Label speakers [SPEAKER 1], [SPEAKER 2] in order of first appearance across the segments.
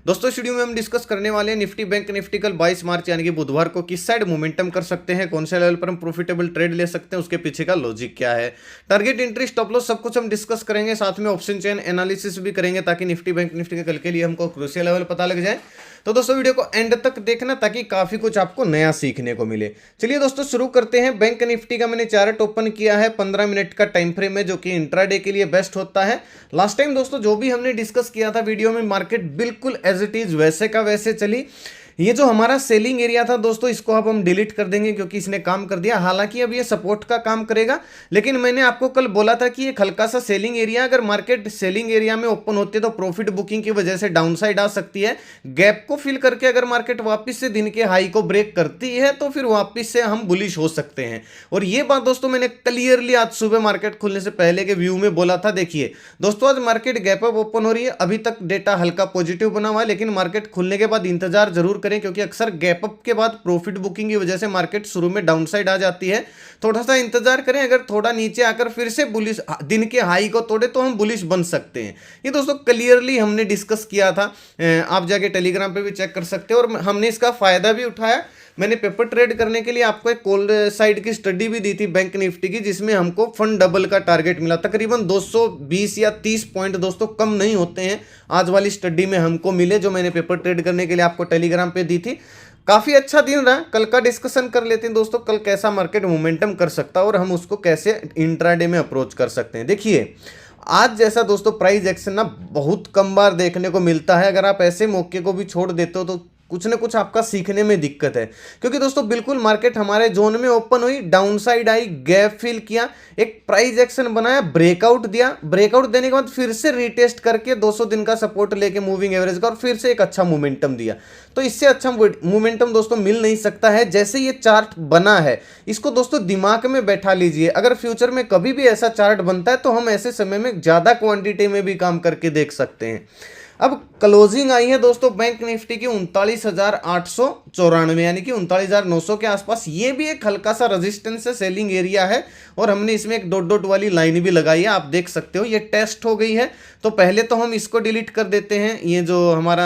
[SPEAKER 1] दोस्तों वीडियो में हम डिस्कस करने वाले हैं निफ्टी बैंक निफ्टी कल 22 मार्च यानी कि बुधवार को किस साइड मोमेंटम कर सकते हैं, कौन से लेवल पर हम प्रॉफिटेबल ट्रेड ले सकते हैं, उसके पीछे का लॉजिक क्या है, टारगेट एंट्री स्टॉप लॉस सब कुछ हम डिस्कस करेंगे। साथ में ऑप्शन चेन एनालिसिस भी करेंगे ताकि निफ्टी बैंक निफ्टी के कल के लिए हमको क्रूशियल लेवल पता लग जाए। तो दोस्तों वीडियो को एंड तक देखना ताकि काफी कुछ आपको नया सीखने को मिले। चलिए दोस्तों शुरू करते हैं। बैंक निफ्टी का मैंने चार्ट ओपन किया है, 15 मिनट का टाइम फ्रेम है जो कि इंट्राडे के लिए बेस्ट होता है। लास्ट टाइम दोस्तों जो भी हमने डिस्कस किया था वीडियो में, मार्केट बिल्कुल एज इट इज वैसे का वैसे चली। ये जो हमारा सेलिंग एरिया था दोस्तों, इसको अब हम डिलीट कर देंगे क्योंकि इसने काम कर दिया। हालांकि अब ये सपोर्ट का काम करेगा, लेकिन मैंने आपको कल बोला था कि एक हल्का सा सेलिंग एरिया, अगर मार्केट सेलिंग एरिया में ओपन होती है तो प्रॉफिट बुकिंग की वजह से डाउनसाइड आ सकती है। गैप को फिल करके अगर मार्केट वापस से दिन के हाई को ब्रेक करती है तो फिर वापस से हम बुलिश हो सकते हैं। और ये बात दोस्तों मैंने क्लियरली आज सुबह मार्केट खुलने से पहले के व्यू में बोला था। देखिए दोस्तों आज मार्केट गैप अप ओपन हो रही है, अभी तक डेटा हल्का पॉजिटिव बना हुआ है, लेकिन मार्केट खुलने के बाद इंतजार जरूर करें क्योंकि अक्सर गैप अप के बाद प्रॉफिट बुकिंग की वजह से मार्केट शुरू में डाउनसाइड आ जाती है। थोड़ा सा इंतजार करें, अगर थोड़ा नीचे आकर फिर से बुलिश दिन के हाई को तोड़े तो हम बुलिश बन सकते हैं। ये दोस्तों क्लियरली हमने डिस्कस किया था, आप जाके टेलीग्राम पे भी चेक कर सकते हो और हमने इसका फायदा भी उठाया। मैंने पेपर ट्रेड करने के लिए आपको एक कॉल साइड की स्टडी भी दी थी बैंक निफ्टी की, जिसमें हमको फंड डबल का टारगेट मिला। तकरीबन 220 या 30 पॉइंट दोस्तों कम नहीं होते हैं आज वाली स्टडी में हमको मिले, जो मैंने पेपर ट्रेड करने के लिए आपको टेलीग्राम पे दी थी। काफी अच्छा दिन रहा। कल का डिस्कशन कर लेते हैं दोस्तों, कल कैसा मार्केट मोमेंटम कर सकता है और हम उसको कैसे इंट्राडे में अप्रोच कर सकते हैं। देखिए आज जैसा दोस्तों प्राइस एक्शन ना बहुत कम बार देखने को मिलता है। अगर आप ऐसे मौके को भी छोड़ देते हो तो कुछ ना कुछ आपका सीखने में दिक्कत है, क्योंकि दोस्तों बिल्कुल मार्केट हमारे जोन में ओपन हुई, डाउनसाइड आई, गैप फिल किया, एक प्राइस एक्शन बनाया, ब्रेकआउट दिया, ब्रेकआउट देने के बाद फिर से रीटेस्ट करके 200 दिन का सपोर्ट लेके मूविंग एवरेज का और फिर से एक अच्छा मोमेंटम दिया। तो इससे अच्छा मोमेंटम दोस्तों मिल नहीं सकता है। जैसे ये चार्ट बना है इसको दोस्तों दिमाग में बैठा लीजिए, अगर फ्यूचर में कभी भी ऐसा चार्ट बनता है तो हम ऐसे समय में ज्यादा क्वांटिटी में भी काम करके देख सकते हैं। अब क्लोजिंग आई है दोस्तों बैंक निफ्टी की 39,894 यानी कि 39,900 के आसपास। ये भी एक हल्का सा रेजिस्टेंस है, सेलिंग एरिया है और हमने इसमें एक डॉट डॉट वाली लाइन भी लगाई है, आप देख सकते हो। ये टेस्ट हो गई है तो पहले तो हम इसको डिलीट कर देते हैं, ये जो हमारा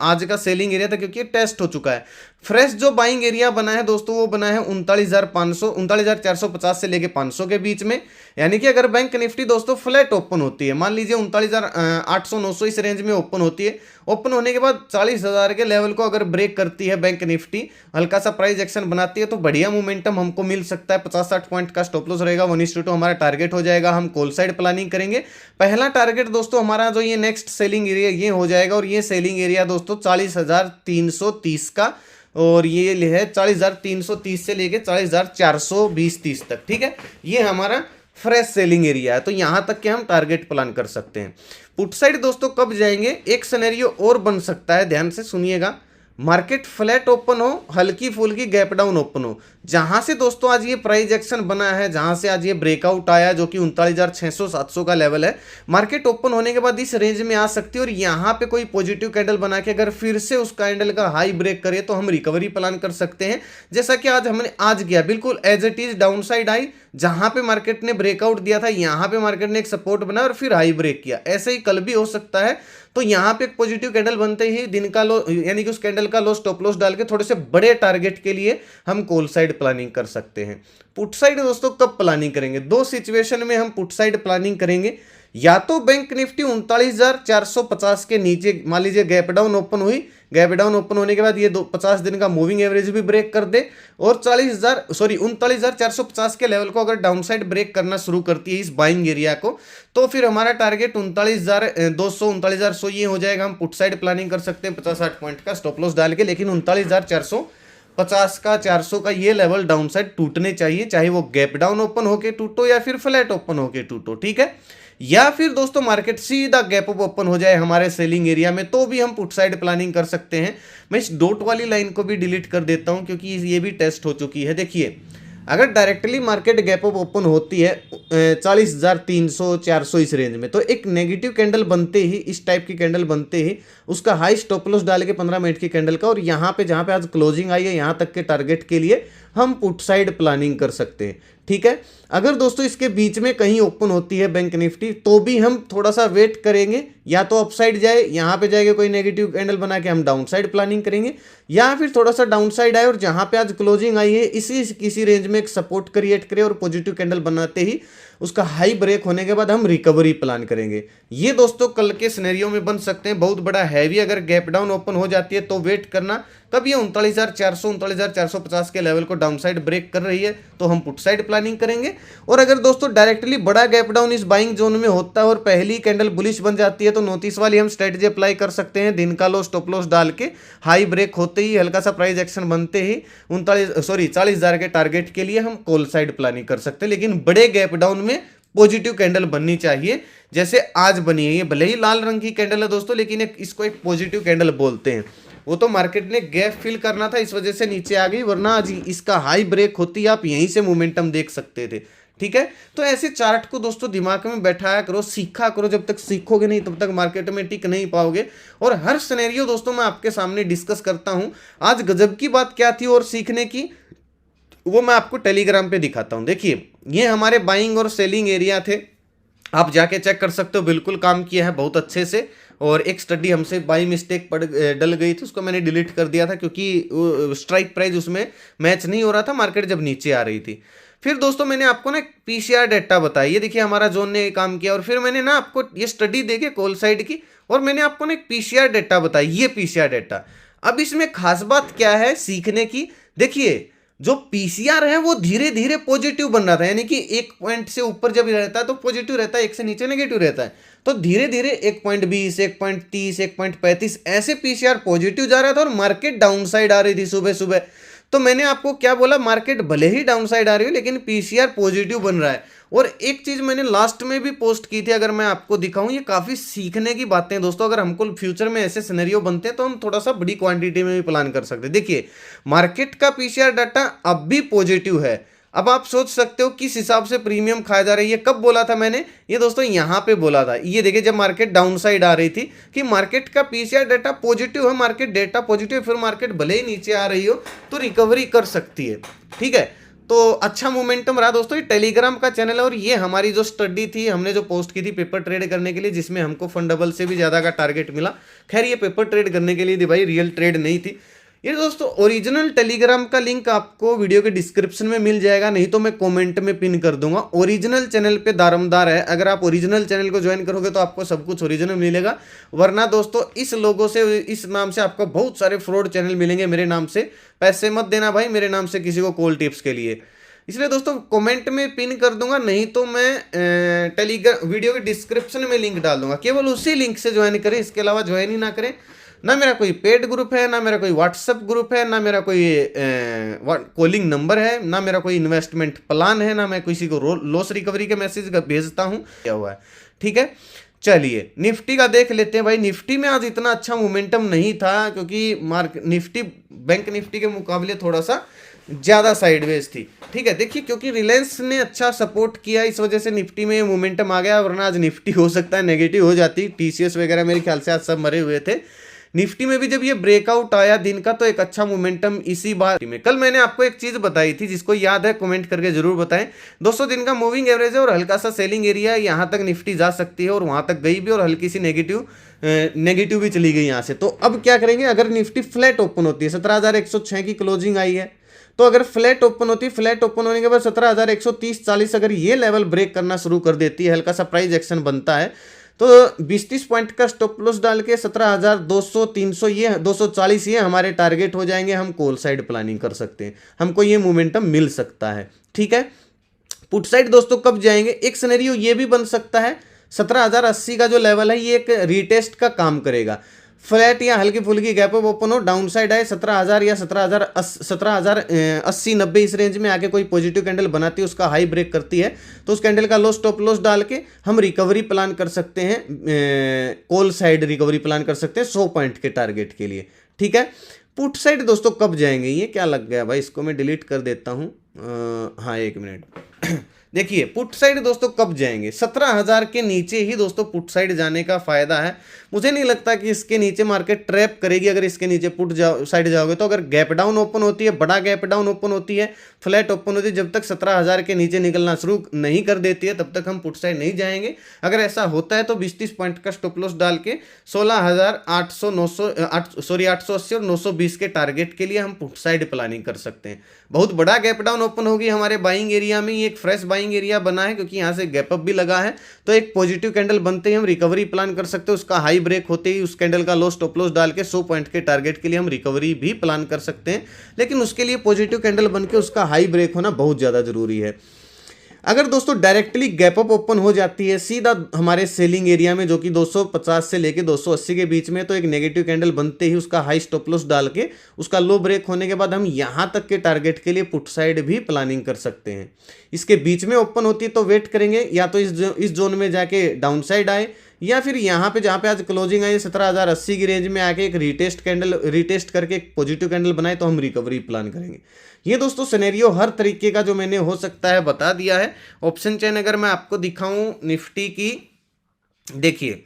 [SPEAKER 1] आज का सेलिंग एरिया था, क्योंकि ये टेस्ट हो चुका है। फ्रेश जो बाइंग एरिया बना है दोस्तों वो बना है 39,450 से लेके 500 के बीच में। यानी कि अगर बैंक निफ्टी दोस्तों फ्लैट ओपन होती है, मान लीजिए 39,800-900 इस रेंज में ओपन होती है, ओपन होने के बाद 40,000 के लेवल को अगर ब्रेक करती है बैंक निफ्टी, हल्का सा प्राइस एक्शन बनाती है तो बढ़िया मोमेंटम हमको मिल सकता है। 50-60 पॉइंट का स्टॉप लॉस रहेगा, 1:2 हमारा टारगेट हो जाएगा। हम कॉल साइड प्लानिंग करेंगे। पहला टारगेट दोस्तों हमारा जो ये नेक्स्ट सेलिंग एरिया ये हो जाएगा, और ये सेलिंग एरिया दोस्तों 40,330 का, और ये है 40,330 से लेके 40,420-30 तक। ठीक है, ये हमारा फ्रेश सेलिंग एरिया है, तो यहां तक के हम टारगेट प्लान कर सकते हैं। पुट साइड दोस्तों कब जाएंगे, एक सिनेरियो और बन सकता है, ध्यान से सुनिएगा। मार्केट फ्लैट ओपन हो, हल्की फुल्की गैप डाउन ओपन हो, जहां से दोस्तों आज ये प्राइस एक्शन बना है, जहां से आज ये ब्रेकआउट आया जो कि 39,600-700 का लेवल है, मार्केट ओपन होने के बाद इस रेंज में आ सकती है। और यहां पे कोई पॉजिटिव कैंडल बना के अगर फिर से उस कैंडल का हाई ब्रेक करे तो हम रिकवरी प्लान कर सकते हैं, जैसा कि आज हमने आज किया। बिल्कुल एज इट इज डाउनसाइड आई, जहां पे मार्केट ने ब्रेकआउट दिया था यहां पे मार्केट ने एक सपोर्ट बनाया और फिर हाई ब्रेक किया। ऐसे ही कल भी हो सकता है। तो यहां पे एक पॉजिटिव कैंडल बनते ही दिन का लो यानी कि उस कैंडल का लो स्टॉप लॉस डाल के थोड़े से बड़े टारगेट के लिए हम कॉल साइड प्लानिंग कर सकते हैं। पुट साइड दोस्तों कब प्लानिंग करेंगे, दो सिचुएशन में हम पुट साइड प्लानिंग करेंगे। या तो बैंक निफ्टी 39,450 के नीचे मान लीजिए गैप डाउन ओपन हुई, गैप डाउन ओपन होने के बाद ये 50 दिन का मूविंग एवरेज भी ब्रेक कर दे और 39,450 के लेवल को अगर डाउनसाइड ब्रेक करना शुरू करती है इस बाइंग एरिया को, तो फिर हमारा टारगेट 39,200 39,100 ये हो जाएगा। हम पुट साइड प्लानिंग कर सकते हैं 50-60 पॉइंट का स्टॉप लॉस डाल के, लेकिन 39,450 का 400 का ये लेवल डाउनसाइड टूटने चाहिए, चाहे वो गैप डाउन ओपन होके टूटो या फिर फ्लैट ओपन होके टूटो। ठीक है, या फिर दोस्तों मार्केट सीधा गैप अप ओपन हो जाए हमारे सेलिंग एरिया में, तो भी हम पुट साइड प्लानिंग कर सकते हैं। मैं इस डॉट वाली लाइन को भी डिलीट कर देता हूं क्योंकि ये भी टेस्ट हो चुकी है। देखिए अगर directly market gap up open होती है 40,300-400 इस रेंज में, तो एक नेगेटिव कैंडल बनते ही, इस टाइप की कैंडल बनते ही उसका हाई स्टॉप लॉस डाल के 15 मिनट की कैंडल का, और यहाँ पे जहाँ पे आज क्लोजिंग आई है यहाँ तक के टारगेट के लिए हम पुट साइड प्लानिंग कर सकते हैं। ठीक है। अगर दोस्तों इसके बीच में कहीं ओपन होती है बैंक निफ्टी तो भी हम थोड़ा सा वेट करेंगे, या तो अपसाइड जाए, यहाँ पे जाएगा कोई नेगेटिव कैंडल बना के हम डाउन साइड प्लानिंग करेंगे, या फिर थोड़ा सा डाउन साइड आए और जहाँ पे आज क्लोजिंग आई है इसी किसी रेंज में एक सपोर्ट क्रिएट करे और पॉजिटिव कैंडल बनाते ही उसका हाई ब्रेक होने के बाद हम रिकवरी प्लान करेंगे। ये दोस्तों कल के सिनेरियो में बन सकते हैं। बहुत बड़ा हैवी अगर गैप डाउन ओपन हो जाती है तो वेट करना, कब ये 39,400 39,450 के लेवल को डाउन साइड ब्रेक कर रही है तो हम पुट साइड प्लानिंग करेंगे। और अगर दोस्तों डायरेक्टली बड़ा गैप डाउन इस बाइंग जोन में होता है और पहली कैंडल बुलिश बन जाती है तो नोटिस वाली हम स्ट्रेटजी अप्लाई कर सकते हैं। दिन का लो स्टॉप लॉस डाल के हाई ब्रेक होते ही हल्का सा प्राइस एक्शन बनते ही 40,000 के टारगेट के लिए हम कॉल साइड प्लानिंग कर सकते हैं। लेकिन बड़े गैप डाउन में पॉजिटिव कैंडल बननी चाहिए, जैसे आज बनी है। ये भले ही लाल रंग की कैंडल है दोस्तों, लेकिन इसको एक पॉजिटिव कैंडल बोलते हैं। वो तो मार्केट ने गैप फिल करना था इस वजह से नीचे आ गई, वरना आज इसका हाई ब्रेक होती आप यहीं से मोमेंटम देख सकते थे। ठीक है, तो ऐसे चार्ट को दोस्तों दिमाग में बैठाया करो, सीखा करो। जब तक सीखोगे नहीं तब तक मार्केट में टिक नहीं पाओगे। और हर सिनेरियो दोस्तों मैं आपके सामने डिस्कस करता हूं। आज गजब की बात क्या थी और सीखने की, वो मैं आपको टेलीग्राम पे दिखाता हूं। देखिए, ये हमारे बाइंग और सेलिंग एरिया थे, आप जाके चेक कर सकते हो। बिल्कुल काम किया है बहुत अच्छे से। और एक स्टडी हमसे बाई मिस्टेक डल गई थी, उसको मैंने डिलीट कर दिया था क्योंकि स्ट्राइक प्राइस उसमें मैच नहीं हो रहा था मार्केट जब नीचे आ रही थी। फिर दोस्तों मैंने आपको ना पीसीआर डेटा बताया, ये देखिए हमारा जोन ने काम किया। और फिर मैंने ना आपको ये स्टडी देके कॉल साइड की, और मैंने आपको ना एक पीसीआर डेटा बताया, ये पीसीआर डेटा। अब इसमें खास बात क्या है सीखने की, देखिए जो पीसीआर है वो धीरे धीरे पॉजिटिव बन रहा था, यानी कि 1 पॉइंट से ऊपर जब रहता है तो पॉजिटिव रहता है, 1 से नीचे नेगेटिव रहता है। तो धीरे धीरे 1.20, 1.30, 1.35 ऐसे पीसीआर पॉजिटिव जा रहा था और मार्केट डाउन साइड आ रही थी सुबह सुबह। तो मैंने आपको क्या बोला, मार्केट भले ही डाउन साइड आ रही है लेकिन पीसीआर पॉजिटिव बन रहा है। और एक चीज मैंने लास्ट में भी पोस्ट की थी, अगर मैं आपको दिखाऊं, ये काफी सीखने की बातें हैं दोस्तों। अगर हमको फ्यूचर में ऐसे सिनेरियो बनते हैं तो हम थोड़ा सा बड़ी क्वांटिटी में भी प्लान कर सकते हैं। देखिए, मार्केट का पीसीआर डाटा अब भी पॉजिटिव है। अब आप सोच सकते हो किस हिसाब से प्रीमियम खाया जा रही है। कब बोला था मैंने ये दोस्तों, यहां पे बोला था। ये देखिए जब मार्केट डाउन साइड आ रही थी कि मार्केट का पीसीआर डाटा पॉजिटिव है, मार्केट डेटा पॉजिटिव, फिर मार्केट भले ही नीचे आ रही हो तो रिकवरी कर सकती है। ठीक है, तो अच्छा मोमेंटम रहा दोस्तों। ये टेलीग्राम का चैनल है और ये हमारी जो स्टडी थी, हमने जो पोस्ट की थी पेपर ट्रेड करने के लिए, जिसमें हमको फंडेबल से भी ज्यादा का टारगेट मिला। खैर ये पेपर ट्रेड करने के लिए थी भाई, रियल ट्रेड नहीं थी। ये दोस्तों ओरिजिनल टेलीग्राम का लिंक आपको वीडियो के डिस्क्रिप्शन में मिल जाएगा, नहीं तो मैं कमेंट में पिन कर दूंगा। ओरिजिनल चैनल पे दारमदार है, अगर आप ओरिजिनल चैनल को ज्वाइन करोगे तो आपको सब कुछ ओरिजिनल मिलेगा। वरना दोस्तों इस लोगों से, इस नाम से आपको बहुत सारे फ्रॉड चैनल मिलेंगे मेरे नाम से। पैसे मत देना भाई मेरे नाम से किसी को कॉल टिप्स के लिए। इसलिए दोस्तों कमेंट में पिन कर दूंगा, नहीं तो मैं टेलीग्राम वीडियो के डिस्क्रिप्शन में लिंक डाल दूंगा। केवल उसी लिंक से ज्वाइन करें, इसके अलावा ज्वाइन ही ना करें। ना मेरा कोई पेड ग्रुप है, ना मेरा कोई व्हाट्सएप ग्रुप है, ना मेरा कोई कॉलिंग नंबर है, ना मेरा कोई इन्वेस्टमेंट प्लान है, ना मैं किसी को लॉस रिकवरी के मैसेज भेजता हूँ। क्या हुआ है, ठीक है। चलिए निफ्टी का देख लेते हैं भाई। निफ्टी में आज इतना अच्छा मोमेंटम नहीं था क्योंकि निफ्टी बैंक निफ्टी के मुकाबले थोड़ा सा ज़्यादा साइडवेज थी। ठीक है, देखिए क्योंकि रिलायंस ने अच्छा सपोर्ट किया इस वजह से निफ्टी में मोमेंटम आ गया, वरना आज निफ्टी हो सकता है नेगेटिव हो जाती। टीसीएस वगैरह मेरे ख्याल से आज सब मरे हुए थे। निफ्टी में भी जब ये ब्रेकआउट आया दिन का तो एक अच्छा मोमेंटम इसी बार में। कल मैंने आपको एक चीज बताई थी, जिसको याद है कमेंट करके जरूर बताएं। दोस्तों दिन का मूविंग एवरेज है और हल्का सा सेलिंग एरिया है, यहाँ तक निफ्टी जा सकती है और वहां तक गई भी और हल्की सी नेगेटिव भी चली गई यहाँ से। तो अब क्या करेंगे, अगर निफ्टी फ्लैट ओपन होती है, 17,106 की क्लोजिंग आई है, तो अगर फ्लैट ओपन होती है, फ्लैट ओपन होने के बाद 17,130-40 अगर ये लेवल ब्रेक करना शुरू कर देती है, हल्का सा प्राइस एक्शन बनता है, तो 20-30 पॉइंट का स्टॉप लॉस डाल के 17,200 300 ये 240 ये हमारे टारगेट हो जाएंगे। हम कॉल साइड प्लानिंग कर सकते हैं, हमको ये मोमेंटम मिल सकता है। ठीक है, पुट साइड दोस्तों कब जाएंगे, एक सिनेरियो ये भी बन सकता है 17,080 का जो लेवल है ये एक रीटेस्ट का काम करेगा। फ्लैट या हल्की फुल्की गैप अप ओपन हो, डाउन साइड आए 17,000 या 17,080-90 इस रेंज में आके कोई पॉजिटिव कैंडल बनाती है, उसका हाई ब्रेक करती है, तो उस कैंडल का लो स्टॉप लॉस डाल के हम रिकवरी प्लान कर सकते हैं, कॉल साइड रिकवरी प्लान कर सकते हैं 100 पॉइंट के टारगेट के लिए। ठीक है, पुट साइड दोस्तों कब जाएंगे, ये क्या लग गया भाई, इसको मैं डिलीट कर देता हूँ। हाँ 1 मिनट। देखिए पुट साइड दोस्तों कब जाएंगे, 17,000 के नीचे ही दोस्तों पुट साइड जाने का फायदा है। मुझे नहीं लगता कि इसके नीचे मार्केट ट्रैप करेगी। अगर इसके नीचे पुट साइड जाओगे तो अगर गैप डाउन ओपन होती है, बड़ा गैप डाउन ओपन होती है, फ्लैट ओपन होती है, जब तक 17,000 के नीचे निकलना शुरू नहीं कर देती है तब तक हम पुट साइड नहीं जाएंगे। अगर ऐसा होता है तो 20-30 पॉइंट का स्टॉप लॉस डाल के 16,800 880 और 920 के टारगेट के लिए हम पुट साइड प्लानिंग कर सकते हैं। बहुत बड़ा गैप डाउन ओपन होगी हमारे बाइंग एरिया में, ये एक फ्रेश बाइंग एरिया बना है क्योंकि यहाँ से गैप अप भी लगा है, तो एक पॉजिटिव कैंडल बनते ही हम रिकवरी प्लान कर सकते हैं। उसका हाई ब्रेक होते ही उस कैंडल का लो स्टॉप लॉस डाल के 100 पॉइंट के टारगेट के लिए हम रिकवरी भी प्लान कर सकते हैं, लेकिन उसके लिए पॉजिटिव कैंडल बन के उसका हाई ब्रेक होना बहुत ज़्यादा जरूरी है। अगर दोस्तों डायरेक्टली गैप अप ओपन हो जाती है सीधा हमारे सेलिंग एरिया में जो कि 250 से लेके 280 के बीच में, तो एक नेगेटिव कैंडल बनते ही उसका हाई स्टॉप लॉस डाल के उसका लो ब्रेक होने के बाद हम यहां तक के टारगेट के लिए पुट साइड भी प्लानिंग कर सकते हैं। इसके बीच में ओपन होती है तो वेट करेंगे, या तो इस जोन में जाके डाउन साइड आए, या फिर यहाँ पे जहाँ पे आज क्लोजिंग आई 17,080 की रेंज में आके एक रिटेस्ट करके एक पॉजिटिव कैंडल बनाए तो हम रिकवरी प्लान करेंगे। ये दोस्तों सिनेरियो हर तरीके का जो मैंने हो सकता है बता दिया है। ऑप्शन चेन अगर मैं आपको दिखाऊं निफ्टी की, देखिए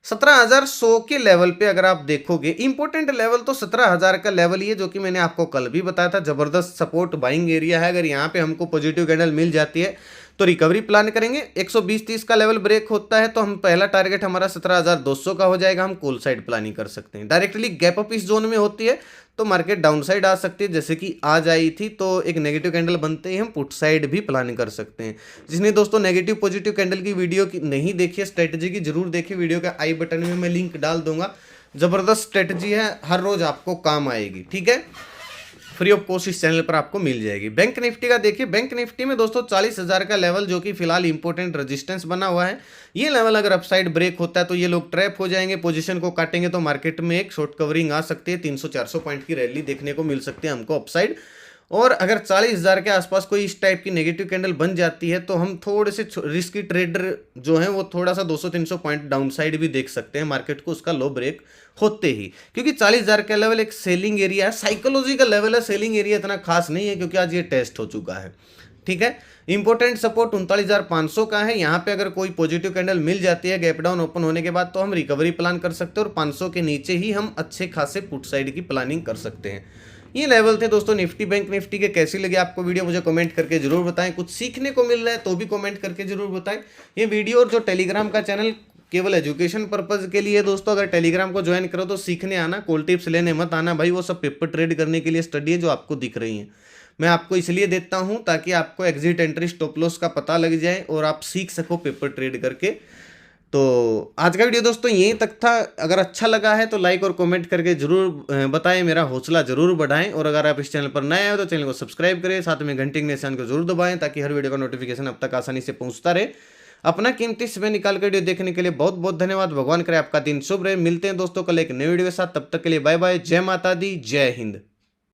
[SPEAKER 1] 17,100 के लेवल पे अगर आप देखोगे, इंपॉर्टेंट लेवल तो 17,000 का लेवल ही है जो कि मैंने आपको कल भी बताया था, जबरदस्त सपोर्ट बाइंग एरिया है। अगर यहाँ पे हमको पॉजिटिव कैंडल मिल जाती है तो रिकवरी प्लान करेंगे। 120-30 का लेवल ब्रेक होता है तो हम पहला टारगेट हमारा 17,200 का हो जाएगा, हम कॉल साइड प्लानिंग कर सकते हैं। डायरेक्टली गैप अप इस जोन में होती है तो मार्केट डाउन साइड आ सकती है, जैसे कि आज आई थी, तो एक नेगेटिव कैंडल बनते ही हम पुट साइड भी प्लान कर सकते हैं। जिसने दोस्तों नेगेटिव पॉजिटिव कैंडल की वीडियो की नहीं देखी है, स्ट्रेटेजी की जरूर देखिए, वीडियो के आई बटन में मैं लिंक डाल दूंगा। जबरदस्त स्ट्रेटेजी है, हर रोज आपको काम आएगी, ठीक है, फ्री ऑफ कॉस्ट इस चैनल पर आपको मिल जाएगी। बैंक निफ्टी का देखिए, बैंक निफ्टी में दोस्तों 40,000 का लेवल जो कि फिलहाल इंपॉर्टेंट रेजिस्टेंस बना हुआ है, ये लेवल अगर अपसाइड ब्रेक होता है तो ये लोग ट्रैप हो जाएंगे, पोजीशन को काटेंगे तो मार्केट में एक शॉर्ट कवरिंग आ सकती है, 300-400 पॉइंट की रैली देखने को मिल सकती है हमको अपसाइड। और अगर 40,000 के आसपास कोई इस टाइप की नेगेटिव कैंडल बन जाती है तो हम थोड़े से रिस्की ट्रेडर जो हैं वो थोड़ा सा 200-300 पॉइंट डाउन साइड भी देख सकते हैं मार्केट को उसका लो ब्रेक होते ही, क्योंकि 40,000 का लेवल एक सेलिंग एरिया है, साइकोलॉजी का लेवल है, सेलिंग एरिया इतना खास नहीं है क्योंकि आज ये टेस्ट हो चुका है, ठीक है। इंपॉर्टेंट सपोर्ट 39,500 का है, यहाँ पे अगर कोई पॉजिटिव कैंडल मिल जाती है गैप डाउन ओपन होने के बाद तो हम रिकवरी प्लान कर सकते हैं और 500 के नीचे ही हम अच्छे खासे पुट साइड की प्लानिंग कर सकते हैं। ये लेवल थे दोस्तों निफ्टी बैंक निफ्टी के। कैसी लगी आपको वीडियो मुझे कमेंट करके जरूर बताएं, कुछ सीखने को मिल रहा है तो भी कमेंट करके जरूर बताएं। ये वीडियो और जो टेलीग्राम का चैनल केवल एजुकेशन पर्पज के लिए दोस्तों, अगर टेलीग्राम को ज्वाइन करो तो सीखने आना, कॉल टिप्स लेने मत आना भाई, वो सब पेपर ट्रेड करने के लिए स्टडी है जो आपको दिख रही है। मैं आपको इसलिए देता हूं ताकि आपको एग्जिट एंट्री स्टॉप लॉस का पता लग जाए और आप सीख सको पेपर ट्रेड करके। तो आज का वीडियो दोस्तों यहीं तक था। अगर अच्छा लगा है तो लाइक और कमेंट करके जरूर बताएं, मेरा हौसला जरूर बढ़ाएं। और अगर आप इस चैनल पर नए हो तो चैनल को सब्सक्राइब करें, साथ में घंटे के निशान को जरूर दबाएं ताकि हर वीडियो का नोटिफिकेशन अब तक आसानी से पहुंचता रहे। अपना कीमती समय निकाल कर वीडियो देखने के लिए बहुत बहुत धन्यवाद। भगवान करे आपका दिन शुभ रहे। मिलते हैं दोस्तों कल एक नई वीडियो के साथ, तब तक के लिए बाय बाय। जय माता दी, जय हिंद।